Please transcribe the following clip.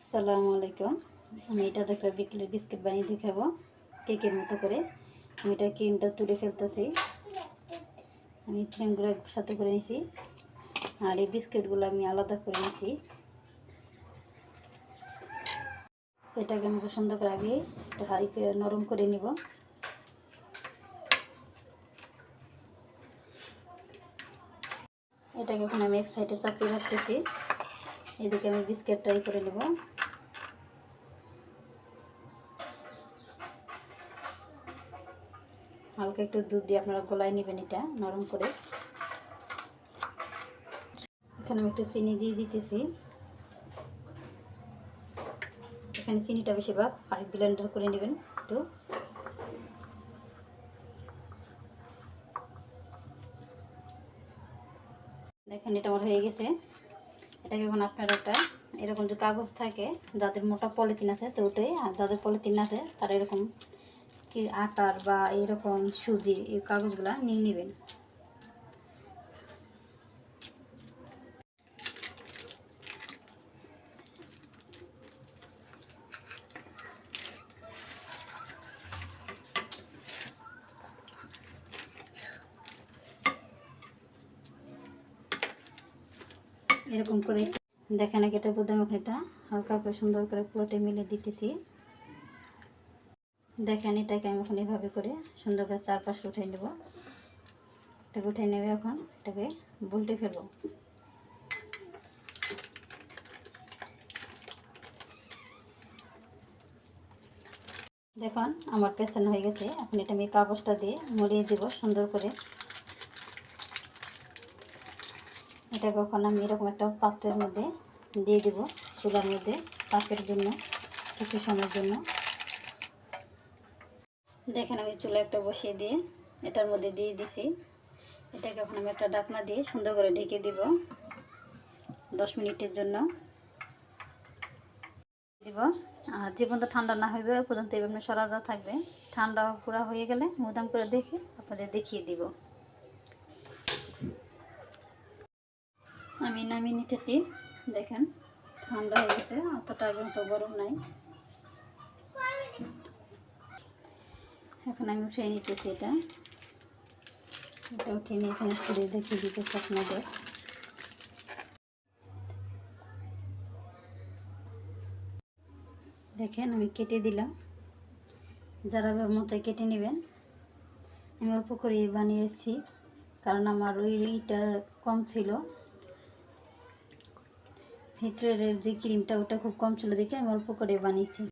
আসসালামু আলাইকুম। আমি এটাতে একটা বিকেলের বিস্কিট বানিয়ে দেখাবো কেকের মতো করে। আমি এটা ক্রিমটা তুলে ফেলতেছি। আমি ক্রিমগুলো সাথে করে নিয়েছি আর এই বিস্কিটগুলো আমি আলাদা করে নিয়েছি। এটাকে আমাকে সুন্দর করে আগে একটু হাই করে নরম করে নিব। এটাকে এখন আমি এক সাইডে চাপিয়ে রাখতেছি। এদিকে আমি বিস্কিট ট্রাই করে নেব। হালকা একটু দুধ দিয়ে আপনারা গলায় নেবেন এটা নরম করে। এখানে আমি একটু চিনি দিয়ে দিতেছি। এখানে চিনিটা বেশিরভাগ ব্লেন্ডার করে নেবেন একটু। দেখেন এটা আমার হয়ে গেছে। এটাকে এখন আপনার একটা এরকম যে কাগজ থাকে, যাদের মোটা পলিথিন আছে তো ওটাই, আর যাদের পলিথিন আছে তারা এরকম কি আটার বা এরকম সুজি এই কাগজগুলো নিয়ে নেবেন। এরকম করে দেখেন এটা প্রথমে এটা হালকা করে সুন্দর করে পুরোটা মিলে দিতেছি। দেখেন এটাকে আমি এখন এভাবে করে সুন্দর করে চারপাশে উঠে নেব। এটাকে উঠে নেবে, এখন এটাকে উল্টে ফেলবো। দেখুন আমার পেছানো হয়ে গেছে। এখন এটা আমি কাগজটা দিয়ে মুড়িয়ে দেব সুন্দর করে। এটা কখন আমি এরকম একটা পাত্রের মধ্যে দিয়ে দেব, চুলার মধ্যে পাকের জন্য কিছু সময়ের জন্য। দেখেন আমি চুলা একটা বসিয়ে দিয়ে এটার মধ্যে দিয়ে দিছি। এটাকে এখন আমি একটা ঢাকনা দিয়ে সুন্দর করে ঢেকে দিব 10 মিনিটের জন্য দিব। আর যে পর্যন্ত ঠান্ডা না হইবে ওই পর্যন্ত এভাবে সরাতে থাকবে। ঠান্ডা পুরা হয়ে গেলে মুদাম করে দেখে আপনাদের দেখিয়ে দিব। আমি নামিয়ে নিতেছি। দেখেন ঠান্ডা হয়ে গেছে, অতটা তো গরম নাই। এখন আমি উঠিয়ে নিতেছি। এটা উঠিয়ে নিয়ে এখানে করে দেখিয়ে দিতেছি আপনাদের। দেখেন আমি কেটে দিলাম। যারা মোচায় কেটে নেবেন, আমি অল্প করে বানিয়েছি কারণ আমার ওইটা কম ছিল, ভিতরের যে ক্রিমটা ওটা খুব কম ছিল দেখে আমি অল্প করে বানিয়েছি।